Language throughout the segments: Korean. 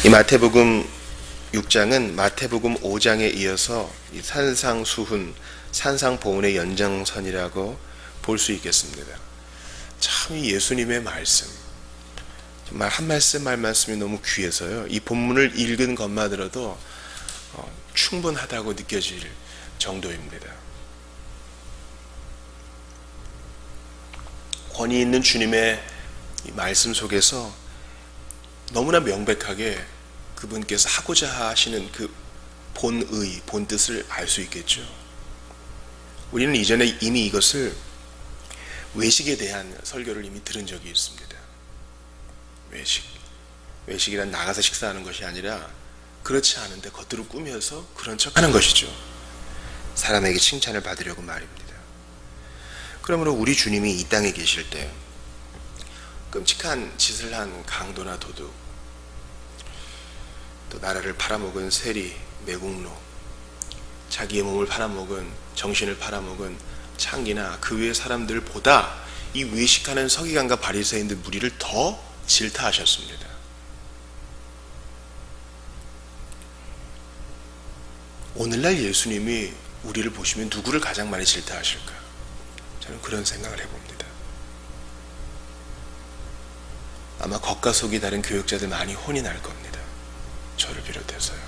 이 마태복음 6장은 마태복음 5장에 이어서 이 산상수훈, 산상보훈의 연장선이라고 볼 수 있겠습니다. 참 이 예수님의 말씀, 정말 한 말씀 한 말씀이 너무 귀해서요. 이 본문을 읽은 것만으로도 충분하다고 느껴질 정도입니다. 권위 있는 주님의 이 말씀 속에서 너무나 명백하게 그분께서 하고자 하시는 그 본의, 본뜻을 알 수 있겠죠. 우리는 이전에 이미 이것을 외식에 대한 설교를 이미 들은 적이 있습니다. 외식이란 나가서 식사하는 것이 아니라 그렇지 않은데 겉으로 꾸며서 그런 척하는 것이죠. 사람에게 칭찬을 받으려고 말입니다. 그러므로 우리 주님이 이 땅에 계실 때 끔찍한 짓을 한 강도나 도둑, 또 나라를 팔아먹은 세리, 매국노, 자기의 몸을 팔아먹은, 정신을 팔아먹은 창기나 그 외의 사람들보다 이 외식하는 서기관과 바리새인들 무리를 더 질타하셨습니다. 오늘날 예수님이 우리를 보시면 누구를 가장 많이 질타하실까? 저는 그런 생각을 해봅니다. 아마 겉과 속이 다른 교역자들 많이 혼이 날 겁니다. 저를 비롯해서요.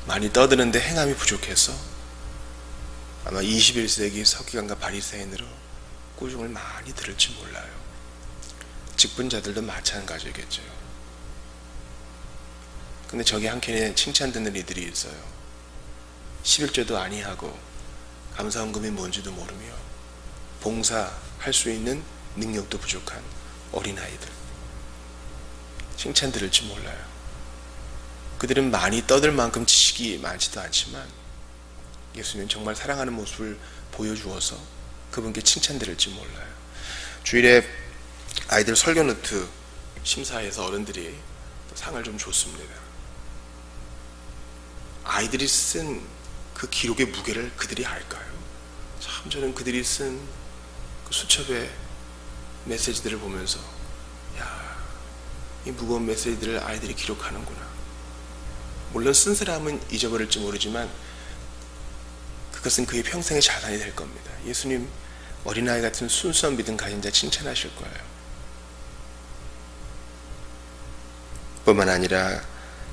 많이 떠드는데 행함이 부족해서 아마 21세기 서기관과 바리새인으로 꾸중을 많이 들을지 몰라요. 직분자들도 마찬가지겠죠. 근데 저기 한켠에 칭찬 듣는 이들이 있어요. 11조도 아니하고 감사헌금이 뭔지도 모르며 봉사할 수 있는 능력도 부족한 어린아이들, 칭찬 들을지 몰라요. 그들은 많이 떠들 만큼 지식이 많지도 않지만 예수님은 정말 사랑하는 모습을 보여주어서 그분께 칭찬 들을지 몰라요. 주일에 아이들 설교 노트 심사에서 어른들이 상을 좀 줬습니다. 아이들이 쓴 그 기록의 무게를 그들이 알까요? 참 저는 그들이 쓴 그 수첩의 메시지들을 보면서 이 무거운 메시지들을 아이들이 기록하는구나. 물론 쓴 사람은 잊어버릴지 모르지만 그것은 그의 평생의 자산이 될 겁니다. 예수님 어린아이 같은 순수한 믿음 가진 자 칭찬하실 거예요. 뿐만 아니라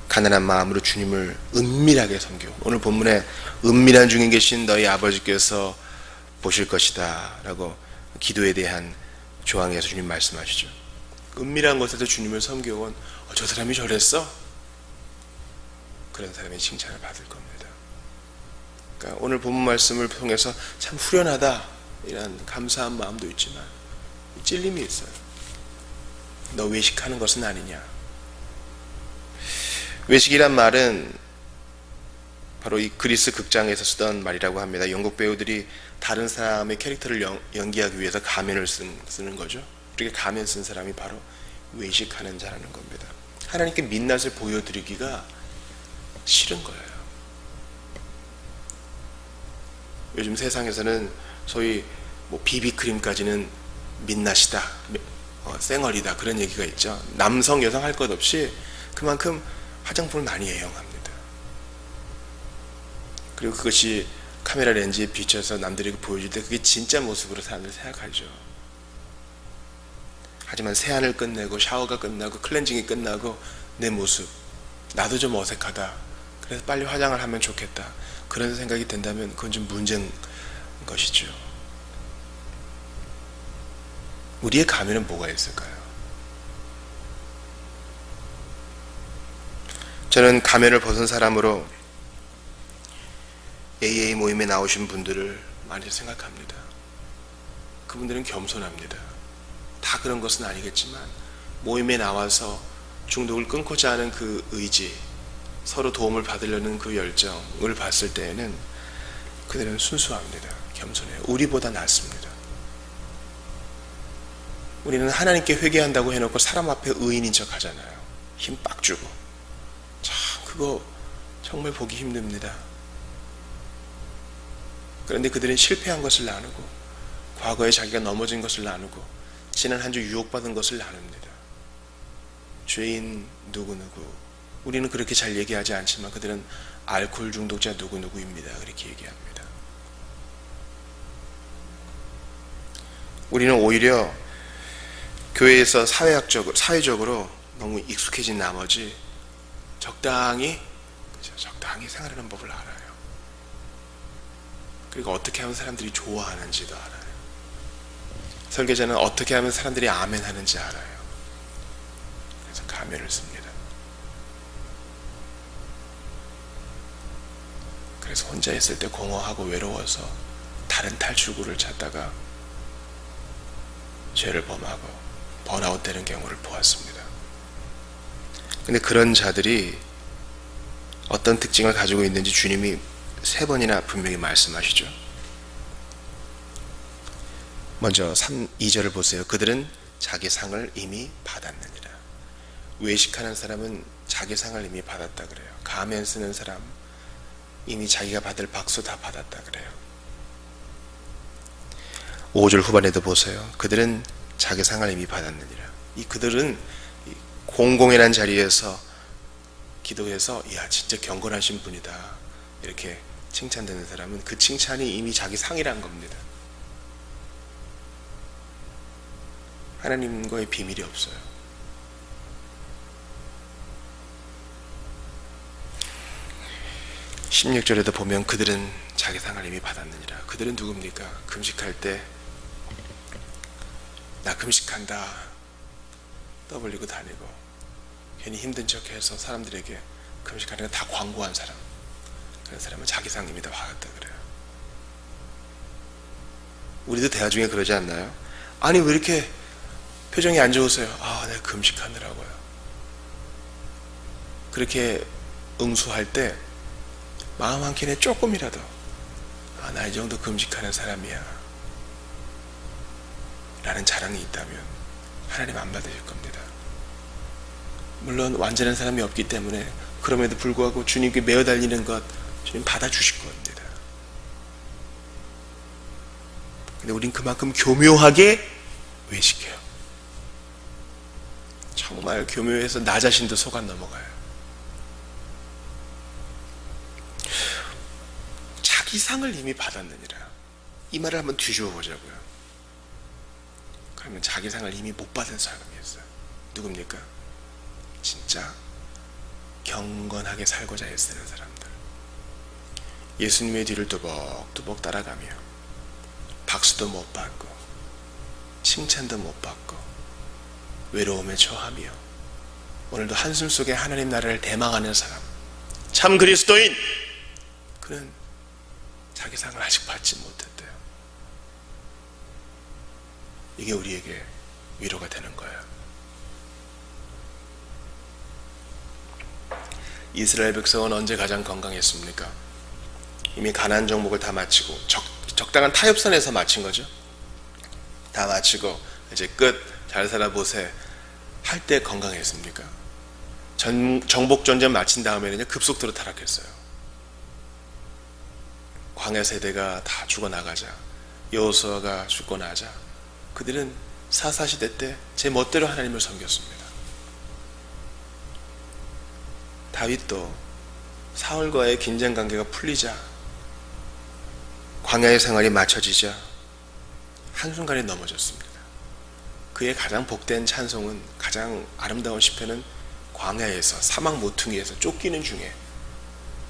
가난한 마음으로 주님을 은밀하게 섬겨. 오늘 본문에 은밀한 중에 계신 너희 아버지께서 보실 것이다 라고 기도에 대한 조항에서 주님 말씀하시죠. 은밀한 곳에서 주님을 섬겨온 저 사람이 저랬어? 그런 사람이 칭찬을 받을 겁니다. 그러니까 오늘 본문 말씀을 통해서 참 후련하다 이런 감사한 마음도 있지만 찔림이 있어요. 너 외식하는 것은 아니냐. 외식이란 말은 바로 이 그리스 극장에서 쓰던 말이라고 합니다. 영국 배우들이 다른 사람의 캐릭터를 연기하기 위해서 가면을 쓰는 거죠. 이렇게 가면 쓴 사람이 바로 외식하는 자라는 겁니다. 하나님께 민낯을 보여드리기가 싫은 거예요. 요즘 세상에서는 소위 비비크림까지는 민낯이다, 쌩얼이다 그런 얘기가 있죠. 남성 여성 할 것 없이 그만큼 화장품을 많이 애용합니다. 그리고 그것이 카메라 렌즈에 비춰서 남들에게 보여줄 때 그게 진짜 모습으로 사람들이 생각하죠. 하지만 세안을 끝내고 샤워가 끝나고 클렌징이 끝나고 내 모습, 나도 좀 어색하다, 그래서 빨리 화장을 하면 좋겠다, 그런 생각이 든다면 그건 좀 문제인 것이죠. 우리의 가면은 뭐가 있을까요? 저는 가면을 벗은 사람으로 AA 모임에 나오신 분들을 많이 생각합니다. 그분들은 겸손합니다. 다 그런 것은 아니겠지만 모임에 나와서 중독을 끊고자 하는 그 의지, 서로 도움을 받으려는 그 열정을 봤을 때에는 그들은 순수합니다. 겸손해요. 우리보다 낫습니다. 우리는 하나님께 회개한다고 해놓고 사람 앞에 의인인 척 하잖아요. 힘 빡 주고. 참 그거 정말 보기 힘듭니다. 그런데 그들은 실패한 것을 나누고 과거에 자기가 넘어진 것을 나누고 지난 한 주 유혹받은 것을 나눕니다. 죄인 누구누구. 우리는 그렇게 잘 얘기하지 않지만 그들은 알코올 중독자 누구누구입니다. 그렇게 얘기합니다. 우리는 오히려 교회에서 사회적으로 너무 익숙해진 나머지 적당히 생활하는 법을 알아요. 그리고 어떻게 하면 사람들이 좋아하는지도 알아요. 설계자는 어떻게 하면 사람들이 아멘 하는지 알아요. 그래서 가면을 씁니다. 그래서 혼자 있을 때 공허하고 외로워서 다른 탈출구를 찾다가 죄를 범하고 번아웃 되는 경우를 보았습니다. 근데 그런 자들이 어떤 특징을 가지고 있는지 주님이 3번이나 분명히 말씀하시죠. 먼저 2절을 보세요. 그들은 자기 상을 이미 받았느니라. 외식하는 사람은 자기 상을 이미 받았다 그래요. 가면 쓰는 사람 이미 자기가 받을 박수 다 받았다 그래요. 5절 후반에도 보세요. 그들은 자기 상을 이미 받았느니라. 이 그들은 공공연한 자리에서 기도해서 야 진짜 경건하신 분이다 이렇게 칭찬되는 사람은 그 칭찬이 이미 자기 상이란 겁니다. 하나님과의 비밀이 없어요. (16) 절에도 보면 그들은 자기 상을 이미 받았느니라. 그들은 누굽니까? 금식할 때 나 금식한다 떠벌리고 다니고 괜히 힘든 척해서 사람들에게 금식하는 다 광고한 사람, 그런 사람은 자기 상 이미 다 받았다 그래요. 우리도 대화 중에 그러지 않나요? 아니 왜 이렇게 표정이 안 좋으세요? 내가 금식하느라고요. 그렇게 응수할 때 마음 한켠에 조금이라도 나 이 정도 금식하는 사람이야 라는 자랑이 있다면 하나님 안 받으실 겁니다. 물론 완전한 사람이 없기 때문에 그럼에도 불구하고 주님께 매어 달리는 것 주님 받아주실 겁니다. 근데 우린 그만큼 교묘하게 외식해요. 정말 교묘해서 나 자신도 속아 넘어가요. 자기 상을 이미 받았느니라. 이 말을 한번 뒤집어 보자고요. 그러면 자기 상을 이미 못 받은 사람이 있어요. 누굽니까? 진짜 경건하게 살고자 애쓰는 사람들. 예수님의 뒤를 뚜벅뚜벅 따라가며 박수도 못 받고 칭찬도 못 받고 외로움에 처하며 오늘도 한숨 속에 하나님 나라를 대망하는 사람, 참 그리스도인, 그는 자기 상을 아직 받지 못했대요. 이게 우리에게 위로가 되는 거예요. 이스라엘 백성은 언제 가장 건강했습니까? 이미 가나안 정복을 다 마치고 적당한 타협선에서 마친 거죠. 다 마치고 이제 끝, 잘 살아보세 할 때 건강했습니까? 정복전쟁 마친 다음에는 급속도로 타락했어요. 광야 세대가 다 죽어나가자, 여호수아가 죽고 나자 그들은 사사시대 때 제 멋대로 하나님을 섬겼습니다. 다윗도 사울과의 긴장관계가 풀리자, 광야의 생활이 맞춰지자 한순간에 넘어졌습니다. 그의 가장 복된 찬송은, 가장 아름다운 시편은 광야에서, 사막 모퉁이에서 쫓기는 중에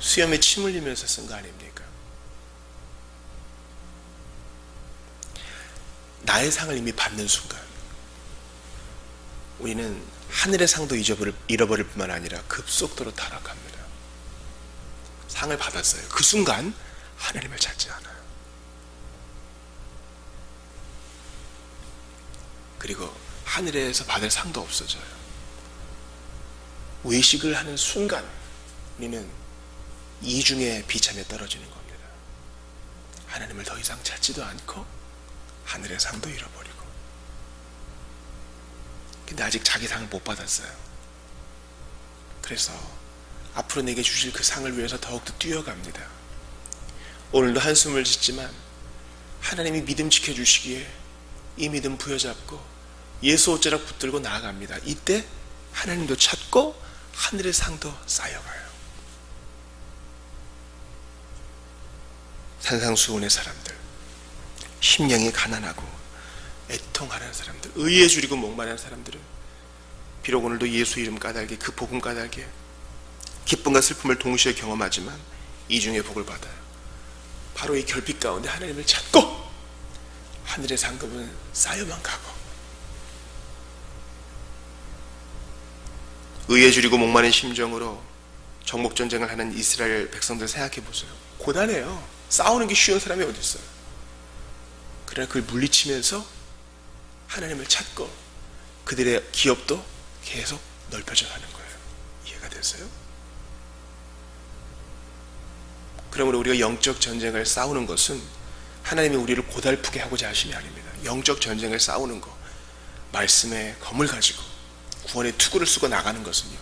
수염에 침 흘리면서 쓴 거 아닙니까? 나의 상을 이미 받는 순간 우리는 하늘의 상도 잃어버릴 뿐만 아니라 급속도로 타락합니다. 상을 받았어요. 그 순간 하나님을 찾지 않아요. 그리고 하늘에서 받을 상도 없어져요. 외식을 하는 순간 우리는 이중의 비참에 떨어지는 겁니다. 하나님을 더 이상 찾지도 않고 하늘의 상도 잃어버리고. 근데 아직 자기 상을 못 받았어요. 그래서 앞으로 내게 주실 그 상을 위해서 더욱더 뛰어갑니다. 오늘도 한숨을 짓지만 하나님이 믿음 지켜주시기에 이 믿음 부여잡고 예수 옷자락 붙들고 나아갑니다. 이때 하나님도 찾고 하늘의 상도 쌓여가요. 산상수훈의 사람들, 심령이 가난하고 애통하는 사람들, 의에 줄이고 목마른 사람들은 비록 오늘도 예수 이름 까닭에, 그 복음 까닭에 기쁨과 슬픔을 동시에 경험하지만 이중의 복을 받아요. 바로 이 결핍 가운데 하나님을 찾고 하늘의 상급은 쌓여만 가고, 의에 줄이고 목마른 심정으로 정복전쟁을 하는 이스라엘 백성들 생각해 보세요. 고단해요. 싸우는 게 쉬운 사람이 어디 있어요. 그러나 그걸 물리치면서 하나님을 찾고 그들의 기업도 계속 넓혀져 가는 거예요. 이해가 됐어요? 그러므로 우리가 영적 전쟁을 싸우는 것은 하나님이 우리를 고달프게 하고자 하심이 아닙니다. 영적 전쟁을 싸우는 거, 말씀의 검을 가지고 구원의 투구를 쓰고 나가는 것은요,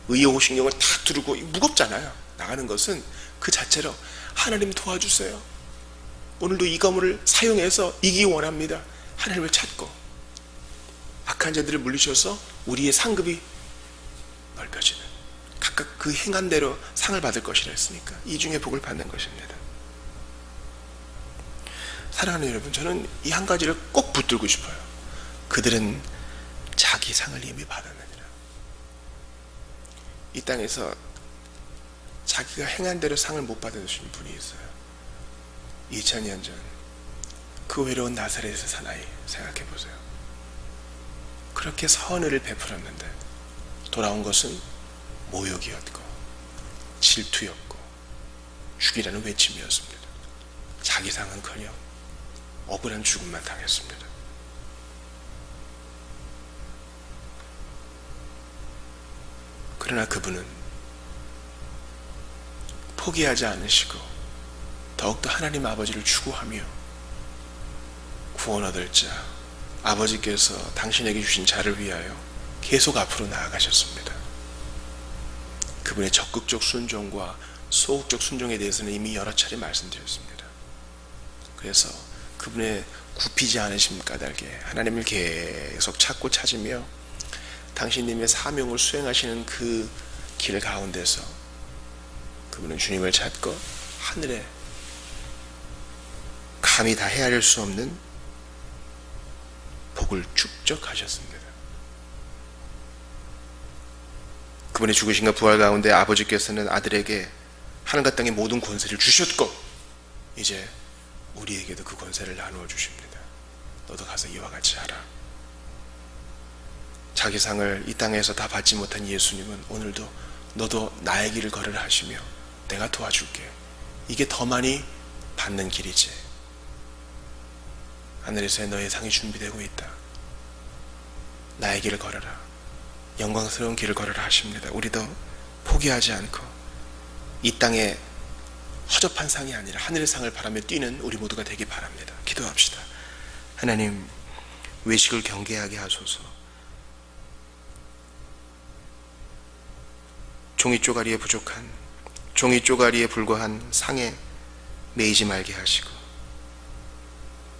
의의 호신경을 탁 두르고, 무겁잖아요. 나가는 것은 그 자체로 하나님 도와주세요, 오늘도 이 검을 사용해서 이기기 원합니다, 하나님을 찾고 악한 자들을 물리셔서 우리의 상급이 넓혀지는, 각각 그 행한 대로 상을 받을 것이라 했으니까 이중의 복을 받는 것입니다. 사랑하는 여러분, 저는 이 한 가지를 꼭 붙들고 싶어요. 그들은 자기 상을 이미 받았느니라. 이 땅에서 자기가 행한 대로 상을 못 받으신 분이 있어요. 2000년 전 그 외로운 나사렛의 사나이 생각해 보세요. 그렇게 선의를 베풀었는데 돌아온 것은 모욕이었고 질투였고 죽이라는 외침이었습니다. 자기 상은커녕 억울한 죽음만 당했습니다. 그러나 그분은 포기하지 않으시고 더욱더 하나님 아버지를 추구하며 구원 얻을 자, 아버지께서 당신에게 주신 자를 위하여 계속 앞으로 나아가셨습니다. 그분의 적극적 순종과 소극적 순종에 대해서는 이미 여러 차례 말씀드렸습니다. 그래서 그분의 굽히지 않으심 까닭에 하나님을 계속 찾고 찾으며 당신님의 사명을 수행하시는 그 길 가운데서 그분은 주님을 찾고 하늘에 감히 다 헤아릴 수 없는 복을 축적하셨습니다. 그분의 죽으심과 부활 가운데 아버지께서는 아들에게 하늘과 땅의 모든 권세를 주셨고 이제 우리에게도 그 권세를 나누어 주십니다. 너도 가서 이와 같이 하라. 자기 상을 이 땅에서 다 받지 못한 예수님은 오늘도 너도 나의 길을 걸으라 하시며 내가 도와줄게. 이게 더 많이 받는 길이지. 하늘에서의 너의 상이 준비되고 있다. 나의 길을 걸어라. 영광스러운 길을 걸으라 하십니다. 우리도 포기하지 않고 이 땅에 허접한 상이 아니라 하늘의 상을 바라며 뛰는 우리 모두가 되기 바랍니다. 기도합시다. 하나님, 외식을 경계하게 하소서. 종이 쪼가리에 부족한, 종이 쪼가리에 불과한 상에 매이지 말게 하시고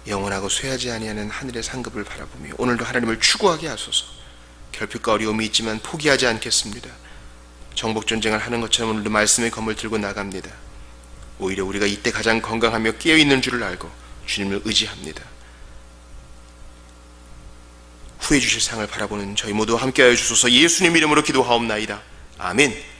영원하고 쇠하지 아니하는 하늘의 상급을 바라보며 오늘도 하나님을 추구하게 하소서. 결핍과 어려움이 있지만 포기하지 않겠습니다. 정복전쟁을 하는 것처럼 오늘도 말씀의 검을 들고 나갑니다. 오히려 우리가 이때 가장 건강하며 깨어있는 줄을 알고 주님을 의지합니다. 후해 주실 상을 바라보는 저희 모두 함께하여 주소서. 예수님 이름으로 기도하옵나이다. 아멘.